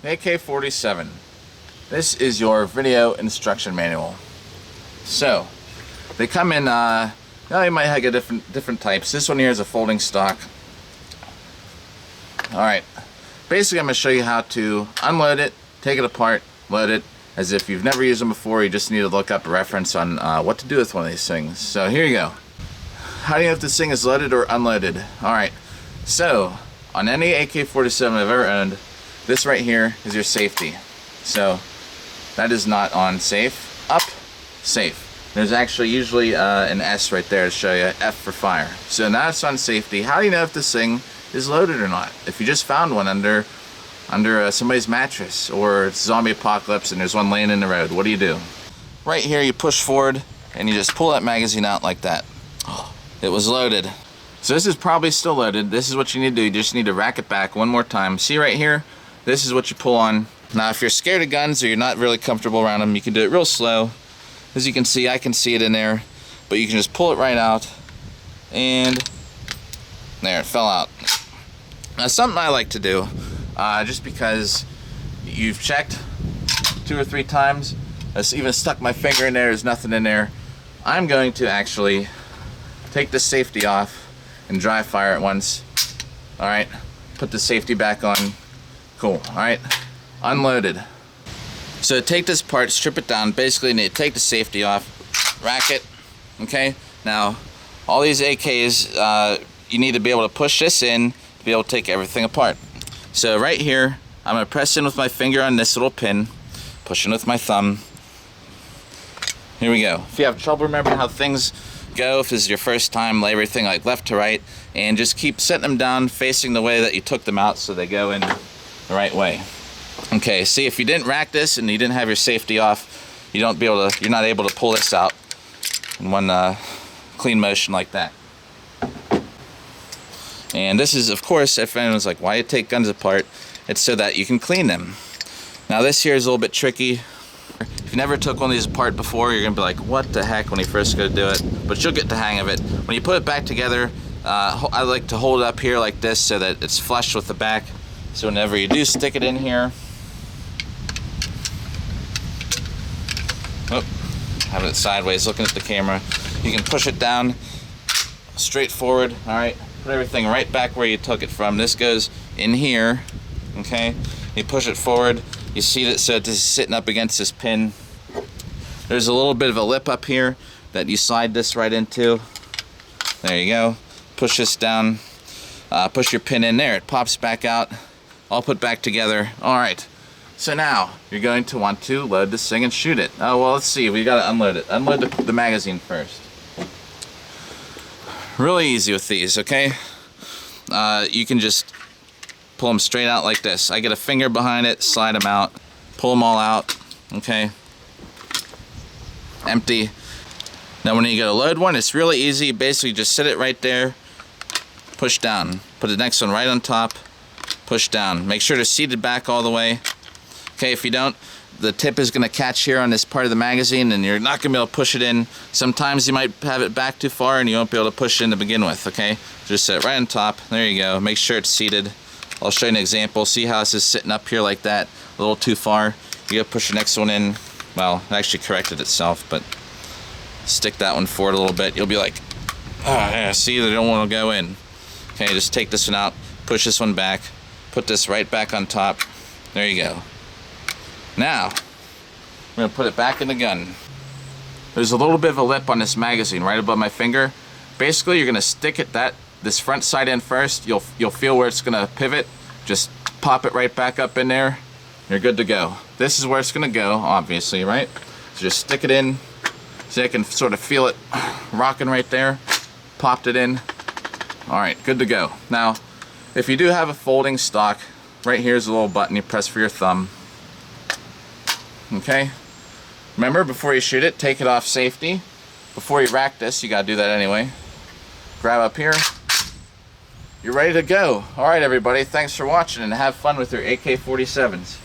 AK-47. This is your video instruction manual. So, they come in, you might have different types. This one here is a folding stock. Alright, basically I'm going to show you how to unload it, take it apart, load it, as if you've never used them before. You just need to look up a reference on what to do with one of these things. So here you go. How do you know if this thing is loaded or unloaded? Alright, so on any AK-47 I've ever owned, this right here is your safety. So that is not on safe. Up, safe. There's actually usually an S right there to show you, F for fire. So now it's on safety. How do you know if this thing is loaded or not? If you just found one under somebody's mattress, or it's zombie apocalypse and there's one laying in the road, what do? Right here you push forward and you just pull that magazine out like that. It was loaded. So this is probably still loaded. This is what you need to do. You just need to rack it back one more time. See right here? This is what you pull on. Now if you're scared of guns or you're not really comfortable around them, you can do it real slow. As you can see, I can see it in there, but you can just pull it right out, and there, it fell out. Now something I like to do, just because you've checked 2 or 3 times, I even stuck my finger in there, there's nothing in there, I'm going to actually take the safety off and dry fire it once. Alright, put the safety back on. Cool, alright, unloaded. So take this part, strip it down, basically you need to take the safety off, rack it, okay? Now, all these AKs, you need to be able to push this in to be able to take everything apart. So right here, I'm going to press in with my finger on this little pin, push in with my thumb. Here we go. If you have trouble remembering how things go, if this is your first time, lay everything like left to right, and just keep setting them down facing the way that you took them out so they go in the right way. Okay, see, if you didn't rack this and you didn't have your safety off, you're not able to pull this out in one clean motion like that. And this is, of course, if anyone's like, why you take guns apart, it's so that you can clean them. Now this here is a little bit tricky. If you never took one of these apart before, you're gonna be like, what the heck, when you first go to do it, but you'll get the hang of it. When you put it back together, I like to hold it up here like this so that it's flush with the back. So whenever you do stick it in here, have it sideways looking at the camera, you can push it down straight forward. Alright, put everything right back where you took it from. This goes in here, okay? You push it forward, you see that, so this is sitting up against this pin. There's a little bit of a lip up here that you slide this right into. There you go. Push this down, push your pin in there, it pops back out, all put back together. Alright, so now you're going to want to load this thing and shoot it. Oh, well, let's see, we gotta unload it. Unload the magazine first. Really easy with these, okay? You can just pull them straight out like this. I get a finger behind it, slide them out, pull them all out, okay? Empty. Now when you go to load one, it's really easy. Basically just sit it right there, push down. Put the next one right on top, push down. Make sure to seat it back all the way. Okay, if you don't, the tip is going to catch here on this part of the magazine and you're not going to be able to push it in. Sometimes you might have it back too far and you won't be able to push it in to begin with, okay? Just set it right on top. There you go. Make sure it's seated. I'll show you an example. See how this is sitting up here like that, a little too far. You gotta push the next one in. Well, it actually corrected itself, but stick that one forward a little bit. You'll be like, oh yeah, see, they don't want to go in. Okay, just take this one out, push this one back, put this right back on top. There you go. Now, we're gonna put it back in the gun. There's a little bit of a lip on this magazine right above my finger. Basically, you're gonna stick it this front side in first. You'll feel where it's gonna pivot. Just pop it right back up in there. You're good to go. This is where it's gonna go, obviously, right? So just stick it in. So I can sort of feel it rocking right there. Popped it in. All right, good to go. Now, if you do have a folding stock, right here's a little button you press for your thumb. Okay. Remember, before you shoot it, take it off safety. Before you rack this, you gotta do that anyway. Grab up here. You're ready to go. Alright everybody, thanks for watching and have fun with your AK-47s.